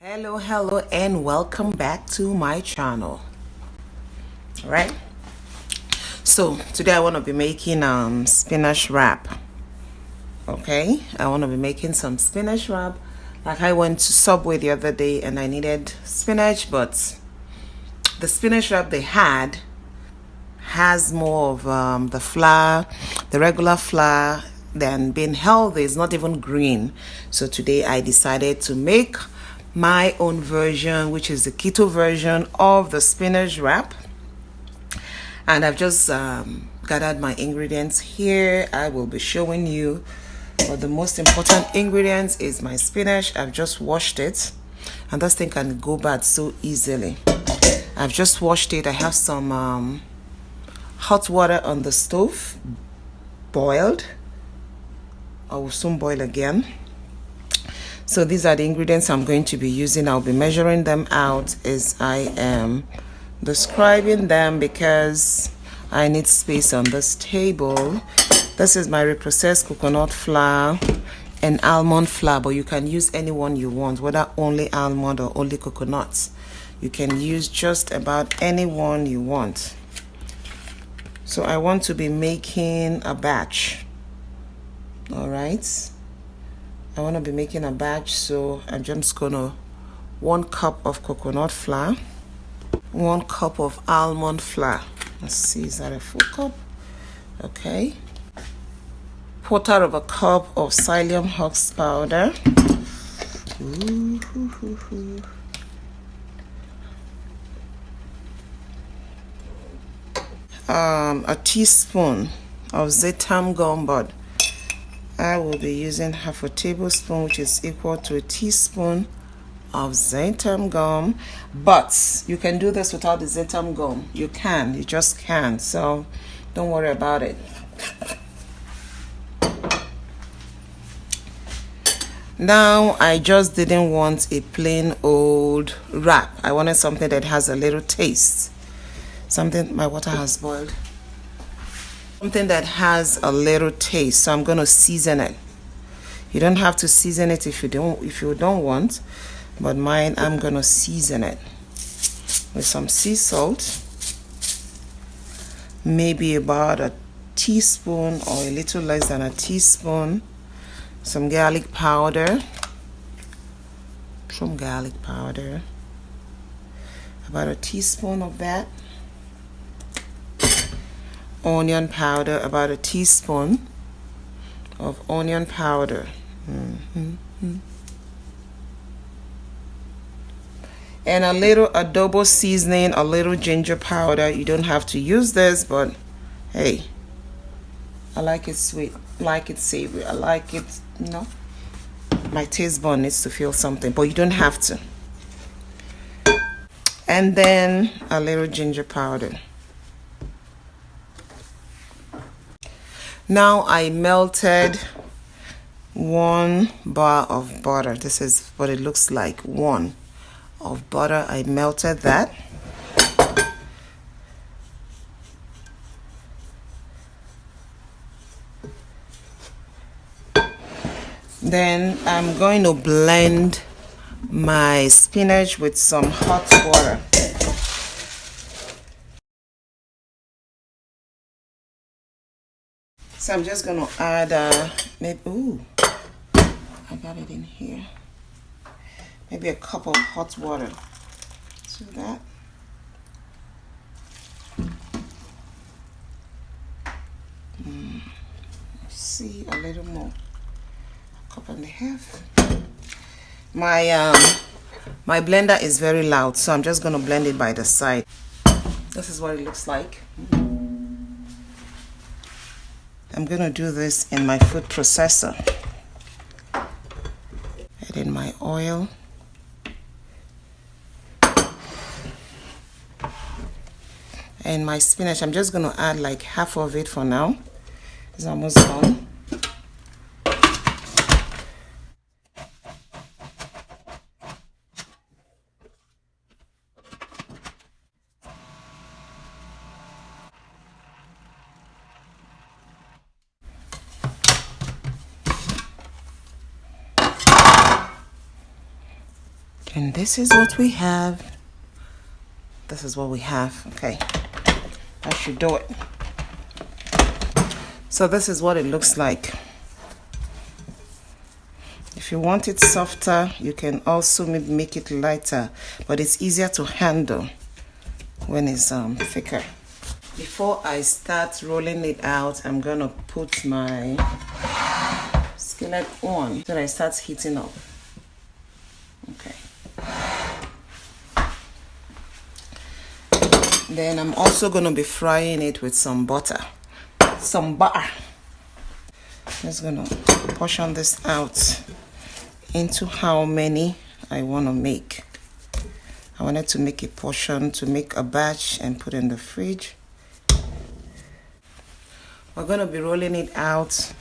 Hello, and welcome back to my channel. All right, so today I want to be making spinach wrap. Okay, I want to be making some spinach wrap. Like, I went to Subway the other day and I needed spinach, but the spinach wrap they had has more of the flour, the regular flour, than being healthy. It's not even green. So today I decided to make my own version, which is the keto version of the spinach wrap. And I've just gathered my ingredients here. I will be showing you, but the most important ingredients is my spinach. I've just washed it, and this thing can go bad so easily. I've just washed it. I have some hot water on the stove, boiled. I will soon boil again. So these are the ingredients I'm going to be using. I'll be measuring them out as I am describing them because I need space on this table. This is my reprocessed coconut flour and almond flour, but you can use any one you want, whether only almond or only coconuts. You can use just about any one you want. So I want to be making a batch. All right, I want to be making a batch, so I'm just gonna 1 cup of coconut flour, 1 cup of almond flour. Let's see, is that a full cup? Okay. 1/4 cup of psyllium husk powder. A teaspoon of Zetam gum, but I will be using 1/2 tablespoon, which is equal to a teaspoon of Zetam gum. But you can do this without the Zetam gum. You just can. So don't worry about it. Now, I just didn't want a plain old wrap. I wanted something that has a little taste. My water has boiled. Something that has a little taste. So I'm going to season it. You don't have to season it if you don't want, but mine, I'm going to season it with some sea salt, maybe about a teaspoon or a little less than a teaspoon, some garlic powder, about a teaspoon of that, onion powder, about a teaspoon of onion powder. And a little adobo seasoning, a little ginger powder. You don't have to use this, but hey, I like it sweet, I like it savory, I like it, my taste bud needs to feel something, but you don't have to. And then a little ginger powder. Now I melted 1 bar of butter. This is what it looks like, 1 of butter. I melted that. Then I'm going to blend my spinach with some hot water. So I'm just going to add I got it in here. Maybe a cup of hot water to that. See, a little more, 1.5 cups. My blender is very loud, so I'm just going to blend it by the side. This is what it looks like. I'm going to do this in my food processor. Add in my oil. And my spinach, I'm just going to add like half of it for now. It's almost done. And this is what we have. This is what we have. Okay, that should do it. So this is what it looks like. If you want it softer, you can also maybe make it lighter, but it's easier to handle when it's thicker. Before I start rolling it out, I'm gonna put my skillet on so that it starts heating up. Okay. Then I'm also gonna be frying it with some butter. Some butter. Just gonna portion this out into how many I wanna make. I wanted to make a portion to make a batch and put in the fridge. We're gonna be rolling it out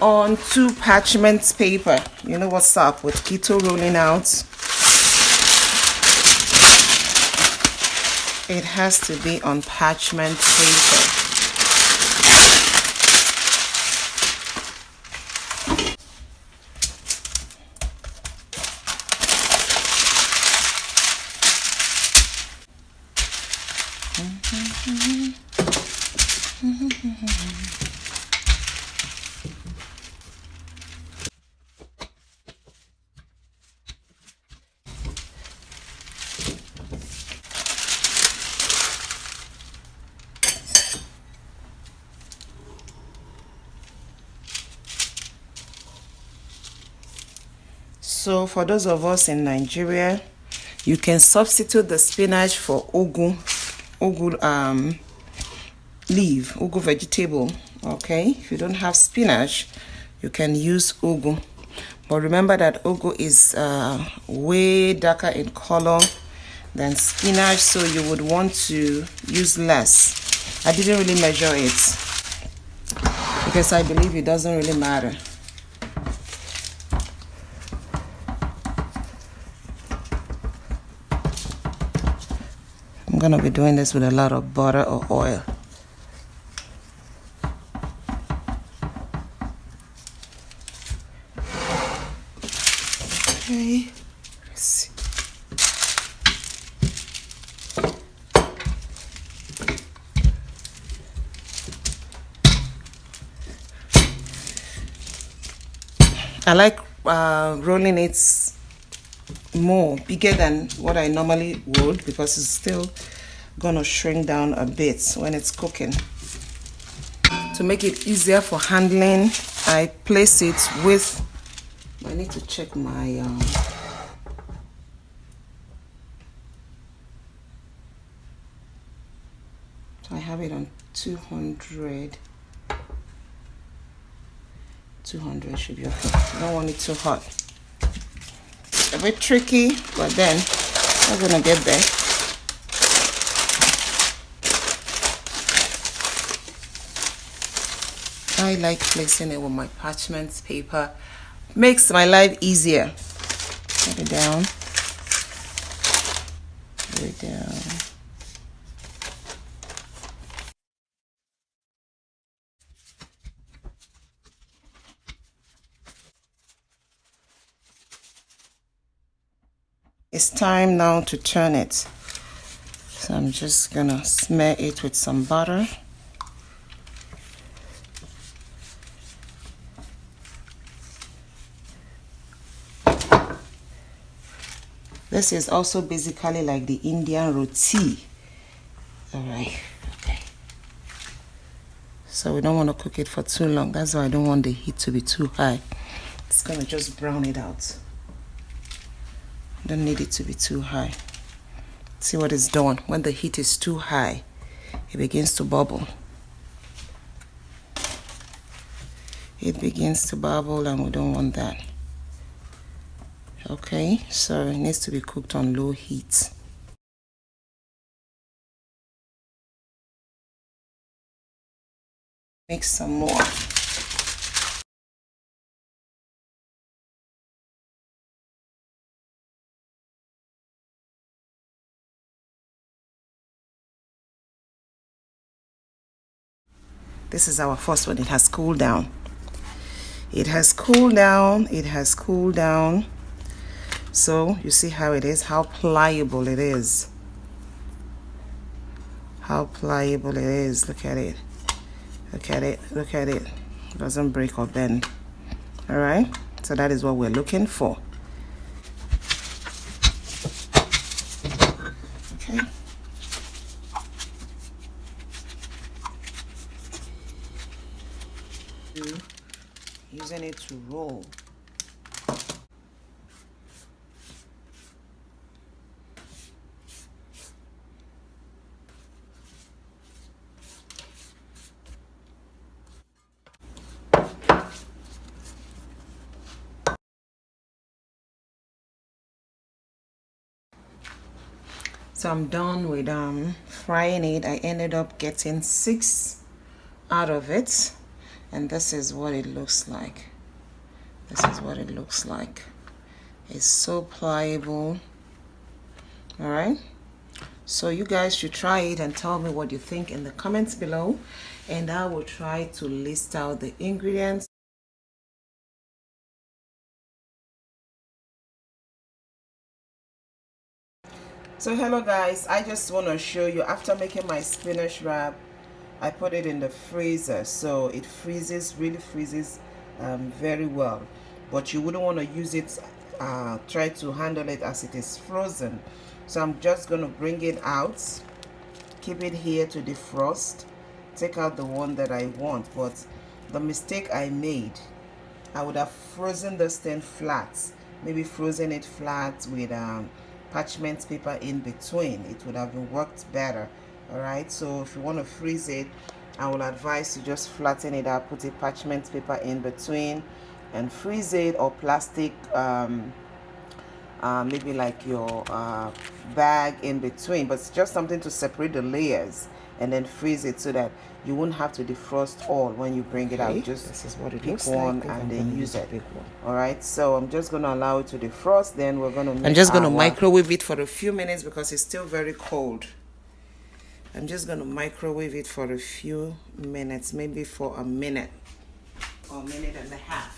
onto parchment paper. You know what's up with keto rolling out? It has to be on parchment paper. So for those of us in Nigeria, you can substitute the spinach for ugu leaf, ugu vegetable. Okay, if you don't have spinach, you can use ugu. But remember that ugu is way darker in color than spinach, so you would want to use less. I didn't really measure it because I believe it doesn't really matter. I'm gonna be doing this with a lot of butter or oil. Okay, let's see. I like rolling it bigger than what I normally would because it's still gonna shrink down a bit when it's cooking. To make it easier for handling, I place it with, I need to check my so I have it on 200 should be okay. I don't want it too hot. A bit tricky, but then we're gonna get there. I like placing it with my parchment paper. Makes my life easier. Put it down. Put it down. It's time now to turn it. So I'm just gonna smear it with some butter. This is also basically like the Indian roti. All right, okay. So we don't want to cook it for too long. That's why I don't want the heat to be too high. It's gonna just brown it out. Don't need it to be too high. See what it's doing. When the heat is too high, it begins to bubble. It begins to bubble and we don't want that. Okay, so it needs to be cooked on low heat. Mix some more. This is our first one. It has cooled down. It has cooled down. It has cooled down. So you see how it is, how pliable it is. How pliable it is. Look at it. Look at it. Look at it. It doesn't break or bend. All right. So that is what we're looking for. Okay. Using it to roll. So I'm done with frying it. I ended up getting 6 out of it, and this is what it looks like. This is what it looks like. It's so pliable. All right, so you guys should try it and tell me what you think in the comments below, and I will try to list out the ingredients. So hello guys, I just want to show you, after making my spinach wrap, I put it in the freezer, so it freezes, really freezes very well. But you wouldn't want to use it, try to handle it as it is frozen. So I'm just going to bring it out, keep it here to defrost, take out the one that I want. But the mistake I made, I would have frozen this thing flat, maybe frozen it flat with parchment paper in between. It would have been worked better. All right, so if you want to freeze it, I will advise to just flatten it out, put a parchment paper in between and freeze it, or plastic maybe like your bag in between, but it's just something to separate the layers, and then freeze it so that you won't have to defrost all when you bring it out. Just this is what it looks one like, and then use it. All right, so I'm just going to allow it to defrost. Then we're going to I'm just going to microwave it for a few minutes because it's still very cold. I'm just going to microwave it for a few minutes, maybe for a minute or a minute and a half.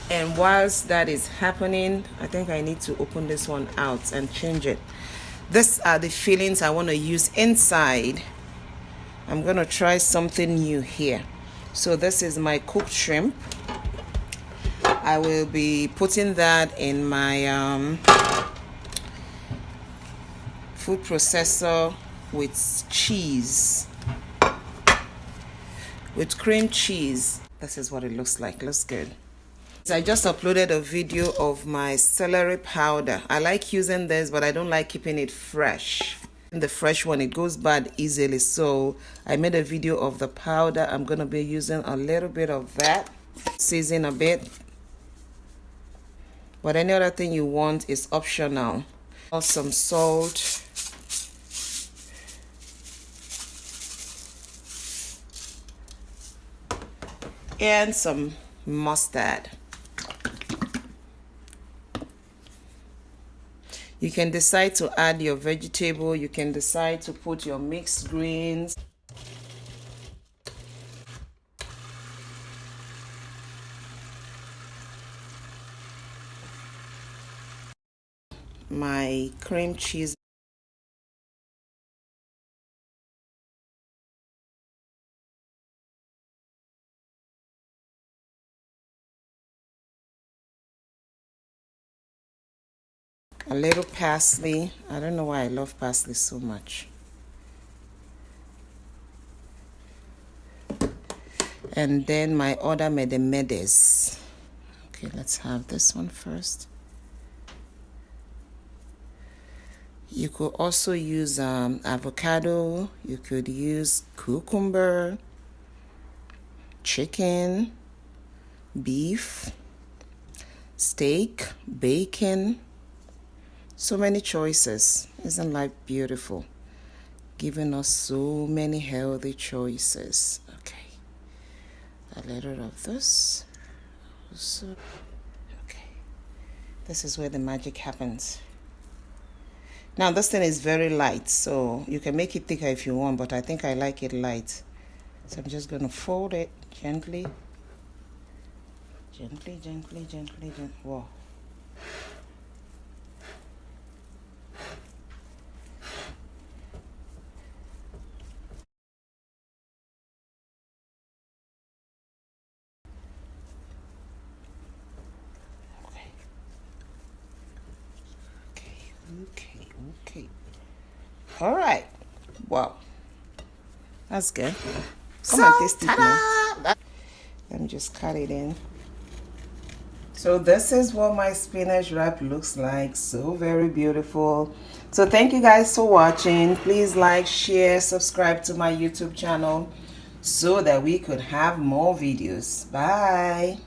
And whilst that is happening, I think I need to open this one out and change it. These are the fillings I want to use inside. I'm going to try something new here. So this is my cooked shrimp. I will be putting that in my food processor with cheese, with cream cheese. This is what it looks like. Looks good. So I just uploaded a video of my celery powder. I like using this, but I don't like keeping it fresh. The fresh one, it goes bad easily, so I made a video of the powder. I'm going to be using a little bit of that, season a bit, but any other thing you want is optional. Some salt, and some mustard. You can decide to add your vegetable. You can decide to put your mixed greens. My cream cheese. A little parsley. I don't know why I love parsley so much. And then my other medes. Okay, let's have this one first. You could also use avocado. You could use cucumber, chicken, beef, steak, bacon. So many choices. Isn't life beautiful? Giving us so many healthy choices. Okay. A little of this. Also, okay. This is where the magic happens. Now this thing is very light, so you can make it thicker if you want, but I think I like it light. So I'm just going to fold it gently. Gently. Whoa. Okay. All right. Wow. That's good. Come and taste it now. Let me just cut it in. So this is what my spinach wrap looks like. So very beautiful. So thank you guys for watching. Please like, share, subscribe to my YouTube channel so that we could have more videos. Bye.